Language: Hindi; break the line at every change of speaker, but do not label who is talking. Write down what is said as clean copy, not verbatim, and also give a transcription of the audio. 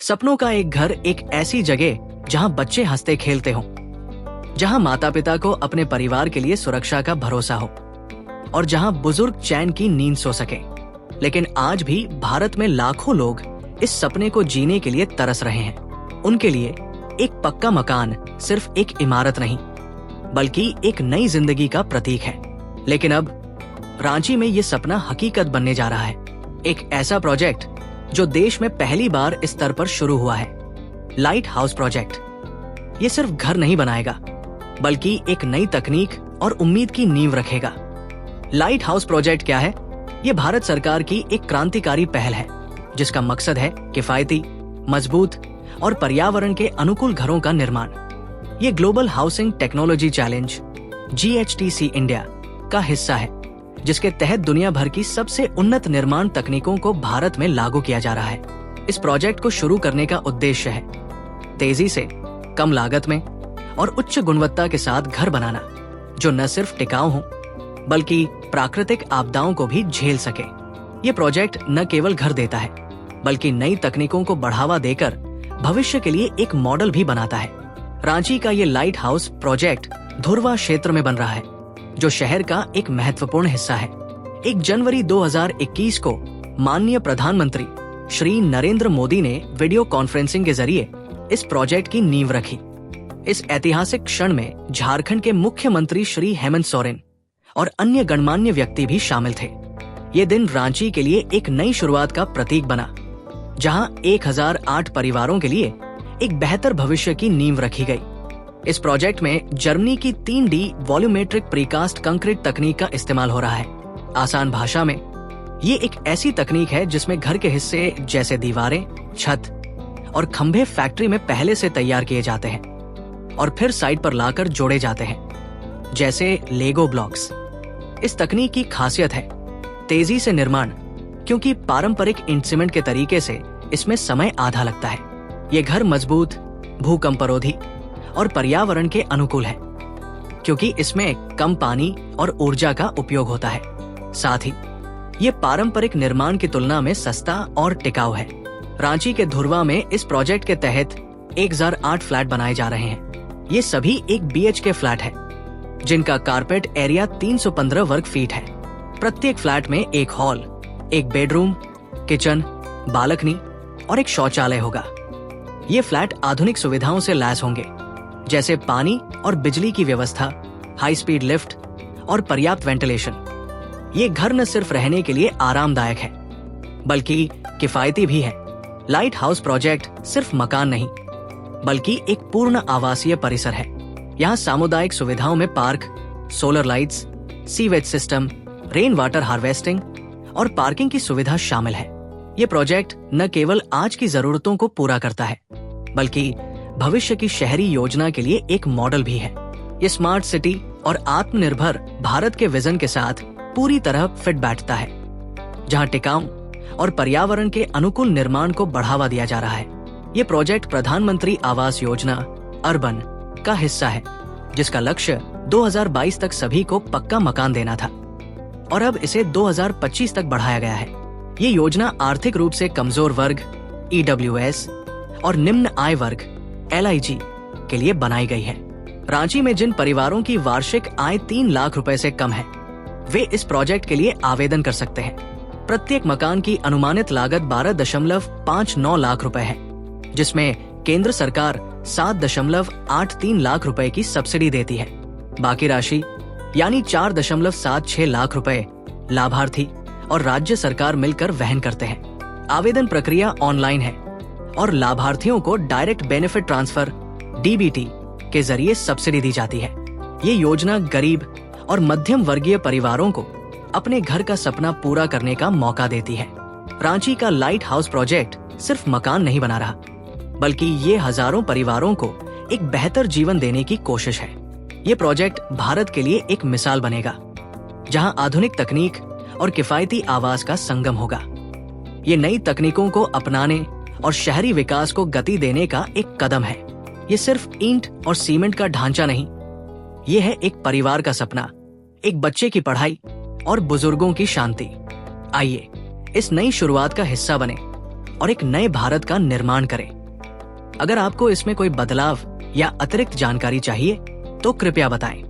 सपनों का एक घर एक ऐसी जगह जहां बच्चे हंसते खेलते हों, जहां माता पिता को अपने परिवार के लिए सुरक्षा का भरोसा हो और जहां बुजुर्ग चैन की नींद सो सके। लेकिन आज भी भारत में लाखों लोग इस सपने को जीने के लिए तरस रहे हैं। उनके लिए एक पक्का मकान सिर्फ एक इमारत नहीं, बल्कि एक नई जिंदगी का प्रतीक है। लेकिन अब रांची में ये सपना हकीकत बनने जा रहा है। एक ऐसा प्रोजेक्ट जो देश में पहली बार इस स्तर पर शुरू हुआ है, लाइट हाउस प्रोजेक्ट। ये सिर्फ घर नहीं बनाएगा, बल्कि एक नई तकनीक और उम्मीद की नींव रखेगा। लाइट हाउस प्रोजेक्ट क्या है? ये भारत सरकार की एक क्रांतिकारी पहल है, जिसका मकसद है किफायती, मजबूत और पर्यावरण के अनुकूल घरों का निर्माण। ये global housing technology challenge GHTC India का हिस्सा है, जिसके तहत दुनिया भर की सबसे उन्नत निर्माण तकनीकों को भारत में लागू किया जा रहा है। इस प्रोजेक्ट को शुरू करने का उद्देश्य है तेजी से, कम लागत में और उच्च गुणवत्ता के साथ घर बनाना, जो न सिर्फ टिकाऊ हो बल्कि प्राकृतिक आपदाओं को भी झेल सके। ये प्रोजेक्ट न केवल घर देता है, बल्कि नई तकनीकों को बढ़ावा देकर भविष्य के लिए एक मॉडल भी बनाता है। रांची का ये लाइट हाउस प्रोजेक्ट धुरवा क्षेत्र में बन रहा है, जो शहर का एक महत्वपूर्ण हिस्सा है। 1 जनवरी 2021 को माननीय प्रधानमंत्री श्री नरेंद्र मोदी ने वीडियो कॉन्फ्रेंसिंग के जरिए इस प्रोजेक्ट की नींव रखी। इस ऐतिहासिक क्षण में झारखंड के मुख्यमंत्री श्री हेमंत सोरेन और अन्य गणमान्य व्यक्ति भी शामिल थे। ये दिन रांची के लिए एक नई शुरुआत का प्रतीक बना, जहां 1008 परिवारों के लिए एक बेहतर भविष्य की नींव रखी गई। इस प्रोजेक्ट में जर्मनी की 3D वॉल्यूमेट्रिक प्रीकास्ट कंक्रीट तकनीक का इस्तेमाल हो रहा है। आसान भाषा में ये एक ऐसी तकनीक है जिसमें घर के हिस्से जैसे दीवारें, छत और खंभे फैक्ट्री में पहले से तैयार किए जाते हैं और फिर साइट पर लाकर जोड़े जाते हैं, जैसे लेगो ब्लॉक्स। इस तकनीक की खासियत है तेजी से निर्माण, क्योंकि पारंपरिक ईंट सीमेंट के तरीके से इसमें समय आधा लगता है। ये घर मजबूत, भूकंपरोधी और पर्यावरण के अनुकूल है, क्योंकि इसमें कम पानी और ऊर्जा का उपयोग होता है। साथ ही ये पारंपरिक निर्माण की तुलना में सस्ता और टिकाऊ है। रांची के धुरवा में इस प्रोजेक्ट के तहत 1008 फ्लैट बनाए जा रहे हैं। ये सभी एक BHK फ्लैट है, जिनका कारपेट एरिया 315 वर्ग फीट है। प्रत्येक फ्लैट में एक हॉल, एक बेडरूम, किचन, बालकनी और एक शौचालय होगा। ये फ्लैट आधुनिक सुविधाओं से लैस होंगे, जैसे पानी और बिजली की व्यवस्था, हाई स्पीड लिफ्ट और पर्याप्त वेंटिलेशन। ये घर न सिर्फ रहने के लिए आरामदायक है, बल्कि किफायती भी है। लाइट हाउस प्रोजेक्ट सिर्फ मकान नहीं, बल्कि एक पूर्ण आवासीय परिसर है। यहाँ सामुदायिक सुविधाओं में park, solar lights, sewage system, rain water harvesting और पार्किंग की सुविधा शामिल है। ये प्रोजेक्ट न केवल आज की जरूरतों को पूरा करता है, बल्कि भविष्य की शहरी योजना के लिए एक मॉडल भी है। ये स्मार्ट सिटी और आत्मनिर्भर भारत के विजन के साथ पूरी तरह फिट बैठता है, जहां टिकाऊ और पर्यावरण के अनुकूल निर्माण को बढ़ावा दिया जा रहा है। ये प्रोजेक्ट प्रधानमंत्री आवास योजना अर्बन का हिस्सा है, जिसका लक्ष्य 2022 तक सभी को पक्का मकान देना था और अब इसे 2025 तक बढ़ाया गया है। ये योजना आर्थिक रूप से कमजोर वर्ग, EWS और निम्न आय वर्ग, LIG के लिए बनाई गई है। रांची में जिन परिवारों की वार्षिक आय 3 लाख रुपए से कम है, वे इस प्रोजेक्ट के लिए आवेदन कर सकते हैं। प्रत्येक मकान की अनुमानित लागत 12.59 लाख रुपए है, जिसमें केंद्र सरकार 7.83 लाख रुपए की सब्सिडी देती है। बाकी राशि यानी 4.76 लाख रुपए लाभार्थी और राज्य सरकार मिलकर वहन करते हैं। आवेदन प्रक्रिया ऑनलाइन है और लाभार्थियों को डायरेक्ट बेनिफिट ट्रांसफर DBT के जरिए सब्सिडी दी जाती है। ये योजना गरीब और मध्यम वर्गीय परिवारों को अपने घर का सपना पूरा करने का मौका देती है। रांची का लाइट हाउस प्रोजेक्ट सिर्फ मकान नहीं बना रहा, बल्कि ये हजारों परिवारों को एक बेहतर जीवन देने की कोशिश है। ये प्रोजेक्ट भारत के लिए एक मिसाल बनेगा, जहां आधुनिक तकनीक और किफायती आवास का संगम होगा। ये नई तकनीकों को अपनाने और शहरी विकास को गति देने का एक कदम है। ये सिर्फ ईंट और सीमेंट का ढांचा नहीं, ये है एक परिवार का सपना, एक बच्चे की पढ़ाई और बुजुर्गों की शांति। आइए इस नई शुरुआत का हिस्सा बने और एक नए भारत का निर्माण करें। अगर आपको इसमें कोई बदलाव या अतिरिक्त जानकारी चाहिए तो कृपया बताएं।